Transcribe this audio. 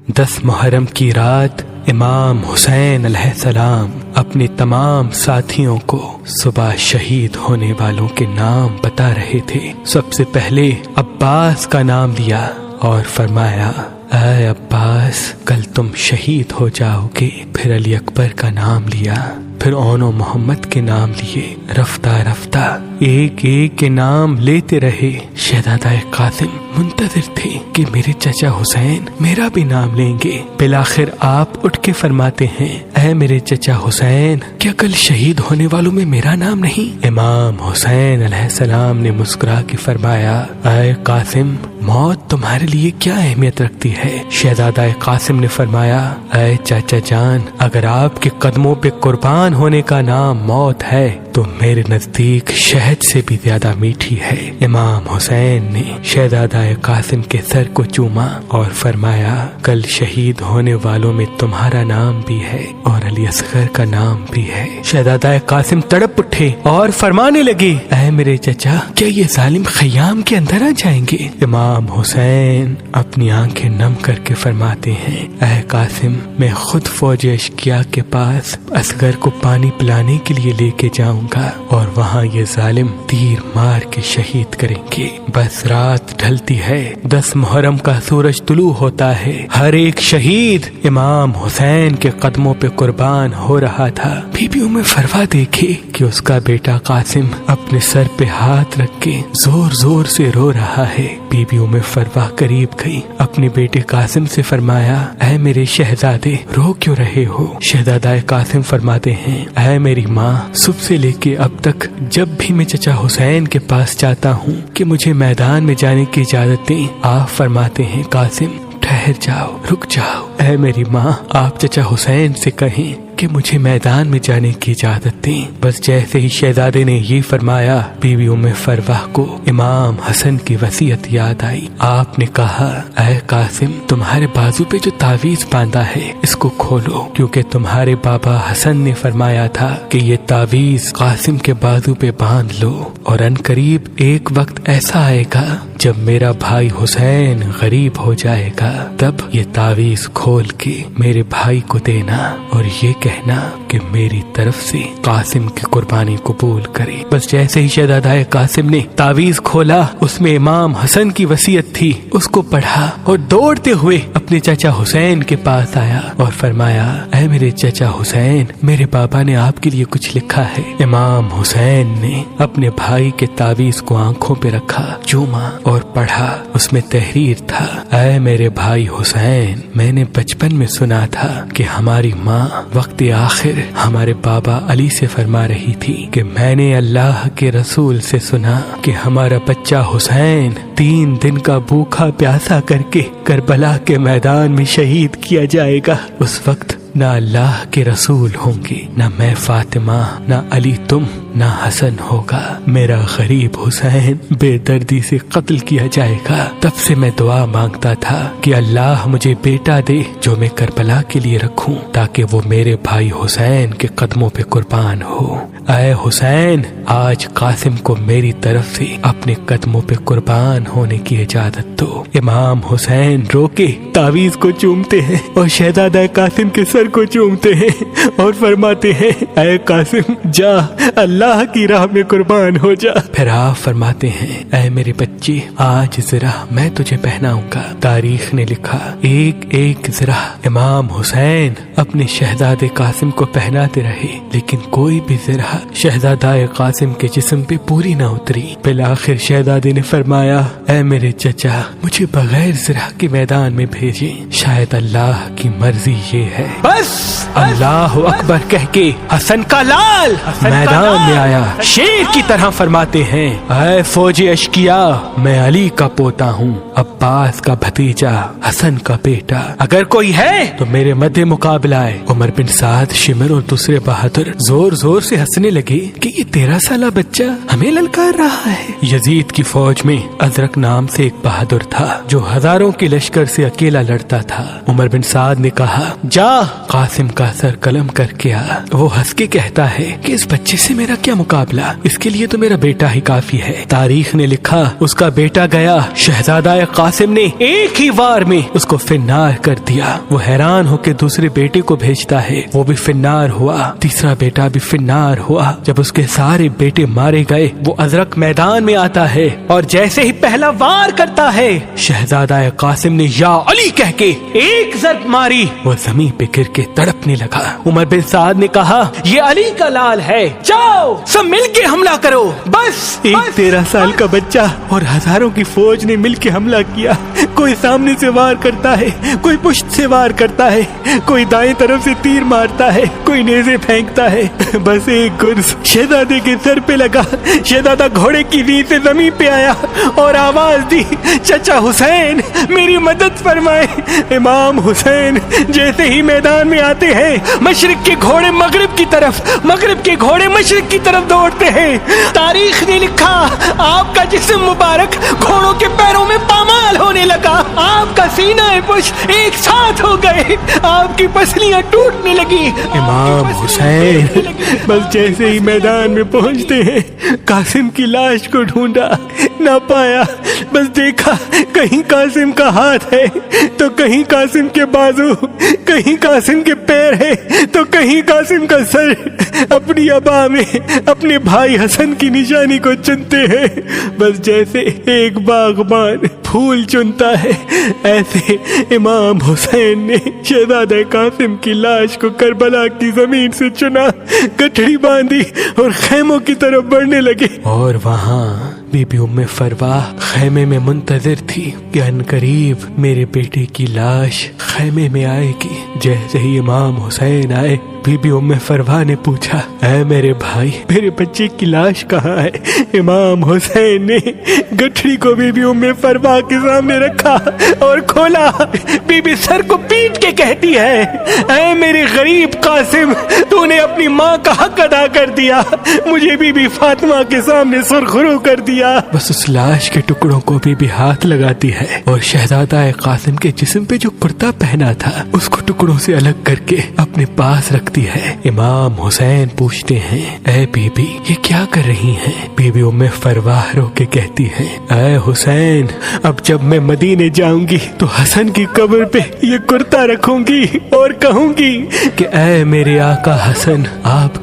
10 محرم کی رات امام حسین علیہ السلام اپنے تمام ساتھیوں کو صبح شہید ہونے والوں کے نام بتا رہے تھے۔ سب سے پہلے عباس کا نام لیا اور فرمایا، اے عباس، کل تم شہید ہو جاؤ گے۔ پھر علی اکبر کا نام لیا، پھر اون و محمد کے نام لیے۔ رفتہ رفتہ ایک ایک کے نام لیتے رہے۔ شہزادہ قاسم منتظر تھے کہ میرے چچا حسین میرا بھی نام لیں گے۔ بالآخر آپ اٹھ کے فرماتے ہیں، اے میرے چچا حسین، کیا کل شہید ہونے والوں میں میرا نام نہیں؟ امام حسین علیہ السلام نے مسکرا کے فرمایا، اے قاسم، موت تمہارے لیے کیا اہمیت رکھتی ہے؟ شہزادہ قاسم نے فرمایا، اے چاچا جان، اگر آپ کے قدموں پہ قربان ہونے کا نام موت ہے تو میرے نزدیک شہد سے بھی زیادہ میٹھی ہے۔ امام حسین نے شہزادہ قاسم کے سر کو چوما اور فرمایا، کل شہید ہونے والوں میں تمہارا نام بھی ہے اور علی اصغر کا نام بھی ہے۔ شہزادہ قاسم تڑپ اٹھے اور فرمانے لگے، اے میرے چچا، کیا یہ ظالم خیام کے اندر آ جائیں گے؟ امام حسین اپنی آنکھیں نم کر کے فرماتے ہیں، اے قاسم، میں خود فوج اشقیا کے پاس اصغر کو پانی پلانے کے لیے لے کے جاؤں گا اور وہاں یہ ظالم تیر مار کے شہید کریں گے۔ بس رات ڈھلتی ہے، 10 محرم کا سورج طلوع ہوتا ہے۔ ہر ایک شہید امام حسین کے قدموں پہ قربان ہو رہا تھا۔ بی بی ام فروا دیکھے کہ اس کا بیٹا قاسم اپنے سر پہ ہاتھ رکھ کے زور زور سے رو رہا ہے۔ بی بی ام فروا قریب گئی، اپنے بیٹے قاسم سے فرمایا، اے میرے شہزادے، رو کیوں رہے ہو؟ شہزادہ قاسم فرماتے ہیں، اے میری ماں، صبح سے لے کے اب تک جب بھی میں چچا حسین کے پاس جاتا ہوں کہ مجھے میدان میں جانے کی اجازت دیں، آپ فرماتے ہیں، قاسم ٹھہر جاؤ، رک جاؤ۔ اے میری ماں، آپ چچا حسین سے کہیں کہ مجھے میدان میں جانے کی اجازت دیں۔ بس جیسے ہی شہزادے نے یہ فرمایا، بی بی ام فروا کو امام حسن کی وصیت یاد آئی۔ آپ نے کہا، اے قاسم، تمہارے بازو پہ جو تعویذ باندھا ہے اس کو کھولو، کیونکہ تمہارے بابا حسن نے فرمایا تھا کہ یہ تعویذ قاسم کے بازو پہ باندھ لو، اور ان قریب ایک وقت ایسا آئے گا جب میرا بھائی حسین غریب ہو جائے گا، تب یہ تعویذ کھول کے میرے بھائی کو دینا اور یہ کہنا کہ میری طرف سے قاسم کی قربانی قبول کرے۔ بس جیسے ہی شہزادہ قاسم نے تعویذ کھولا، اس میں امام حسن کی وصیت تھی، اس کو پڑھا اور دوڑتے ہوئے اپنے چچا حسین کے پاس آیا اور فرمایا، اے میرے چچا حسین، میرے بابا نے آپ کے لیے کچھ لکھا ہے۔ امام حسین نے اپنے بھائی کے تعویذ کو آنکھوں پہ رکھا، چوما اور پڑھا۔ اس میں تحریر تھا، اے میرے بھائی حسین، میں نے بچپن میں سنا تھا کہ ہماری ماں وقت آخر ہمارے بابا علی سے فرما رہی تھی کہ میں نے اللہ کے رسول سے سنا کہ ہمارا بچہ حسین 3 دن کا بھوکا پیاسا کر کے کربلا کے میدان میں شہید کیا جائے گا۔ اس وقت نہ اللہ کے رسول ہوں گے، نہ میں فاطمہ، نہ علی تم، نہ حسن ہوگا، میرا غریب حسین بے دردی سے قتل کیا جائے گا۔ تب سے میں دعا مانگتا تھا کہ اللہ مجھے بیٹا دے جو میں کربلا کے لیے رکھوں، تاکہ وہ میرے بھائی حسین کے قدموں پہ قربان ہو۔ اے حسین، آج قاسم کو میری طرف سے اپنے قدموں پہ قربان ہونے کی اجازت دو۔ امام حسین رو کے تعویذ کو چومتے ہیں اور شہزادہ قاسم کے سر کو چومتے ہیں اور فرماتے ہیں، اے قاسم، جا، اللہ کی راہ میں قربان ہو جا۔ پھر آپ فرماتے ہیں، اے میرے بچے، آج ذرا میں تجھے پہناؤں گا۔ تاریخ نے لکھا، ایک ایک ذرا امام حسین اپنے شہزادے قاسم کو پہناتے رہے، لیکن کوئی بھی ذرا شہزادہ قاسم کے جسم پہ پوری نہ اتری۔ بالآخر شہزادے نے فرمایا، اے میرے چچا، مجھے بغیر ذرا کے میدان میں بھیجیں، شاید اللہ کی مرضی یہ ہے۔ بس اللہ اکبر کہہ کے حسن کا لال میدان میں آیا۔ شیر کی طرح فرماتے ہیں، اے فوج اشقیا، میں علی کا پوتا ہوں، عباس کا بھتیجا، حسن کا بیٹا، اگر کوئی ہے تو میرے مد مقابلہ ہے۔ عمر بن سعد، شمر اور دوسرے بہادر زور زور سے ہنسنے لگے کہ یہ 13 سالہ بچہ ہمیں للکار رہا ہے۔ یزید کی فوج میں ازرق نام سے ایک بہادر تھا جو ہزاروں کے لشکر سے اکیلا لڑتا تھا۔ عمر بن سعد نے کہا، جا قاسم کا سر قلم کر کے وہ ہنس کے کہتا ہے کہ اس بچے سے میرا کیا مقابلہ، اس کے لیے تو میرا بیٹا ہی کافی ہے۔ تاریخ نے لکھا اس کا بیٹا گیا، شہزادہ قاسم نے ایک ہی وار میں اس کو فنار کر دیا۔ وہ حیران ہو کے دوسرے بیٹے کو بھیجتا ہے، وہ بھی فنار ہوا، تیسرا بیٹا بھی فنار ہوا۔ جب اس کے سارے بیٹے مارے گئے، وہ ازرق میدان میں آتا ہے اور جیسے ہی پہلا وار کرتا ہے، شہزادہ قاسم نے یا علی کہہ کے ایک ضرب ماری، وہ زمین پہ گر کے تڑپنے لگا۔ عمر بن سعد نے کہا یہ علی کا لال ہے، جاؤ سب مل کے حملہ کرو۔ بس ایک 13 سال کا بچہ اور ہزاروں کی فوج نے مل کے حملہ کیا۔ کوئی سامنے سے وار کرتا ہے، کوئی پشت سے وار کرتا ہے، کوئی دائیں طرف سے تیر مارتا ہے، کوئی نیزے پھینکتا ہے۔ بس ایک گرز شہزادے کے سر پہ لگا۔ شہزادہ گھوڑے کی ریت سے زمین پہ آیا اور آواز دی، چچا حسین میری مدد فرمائے۔ امام حسین جیسے ہی میدان میں آتے ہیں، مشرق کے گھوڑے مغرب کی طرف، مغرب کے گھوڑے مشرق کی طرف دوڑتے ہیں۔ تاریخ نے لکھا آپ کا جسم مبارک گھوڑوں کے پیروں میں پامال ہونے لگا، آپ کا سینہ پشت ایک ساتھ ہو گئے، آپ کی پسلیاں ٹوٹنے لگی۔ امام حسین بس جیسے ہی میدان میں پہنچتے ہیں، قاسم کی لاش کو ڈھونڈا، نہ پایا۔ بس دیکھا کہیں قاسم کا ہاتھ ہے تو کہیں قاسم کے بازو، کہیں قاسم کے پیر ہے تو کہیں قاسم کا سر۔ اپنی ابا میں اپنے بھائی حسن کی نشانی کو چنتے ہیں، بس جیسے ایک باغبان پھول چنتا ہے، ایسے امام حسین نے شہزادہ قاسم کی لاش کو کربلا کی زمین سے چنا، گٹھڑی باندھی اور خیموں کی طرف بڑھنے لگے۔ اور وہاں بی بی ام فروا خیمے میں منتظر تھی کہ ان قریب میرے بیٹے کی لاش خیمے میں آئے گی۔ جیسے ہی امام حسین آئے، بی بی ام فروا نے پوچھا، اے میرے بھائی میرے بچے کی لاش کہاں ہے؟ امام حسین نے گٹھڑی کو بی بی ام فروا کے سامنے رکھا اور کھولا۔ بی بی سر کو پیٹ کے کہتی ہے، اے میرے غریب قاسم، تو نے اپنی ماں کا حق ادا کر دیا، مجھے بی بی فاطمہ کے سامنے سرخرو کر دیا۔ بس اس لاش کے ٹکڑوں کو بی بی ہاتھ لگاتی ہے اور شہزادہ قاسم کے جسم پہ جو کرتا پہنا تھا اس کو ٹکڑوں سے الگ کر کے اپنے پاس رکھتی ہے۔ امام حسین پوچھتے ہیں، اے بی بی یہ کیا کر رہی ہیں؟ بی بی ام فروا رو کے کہتی ہے، اے حسین اب جب میں مدینے جاؤں گی تو حسن کی قبر پہ یہ کرتا رکھوں گی اور کہوں گی کہ اے میرے آقا حسن، آپ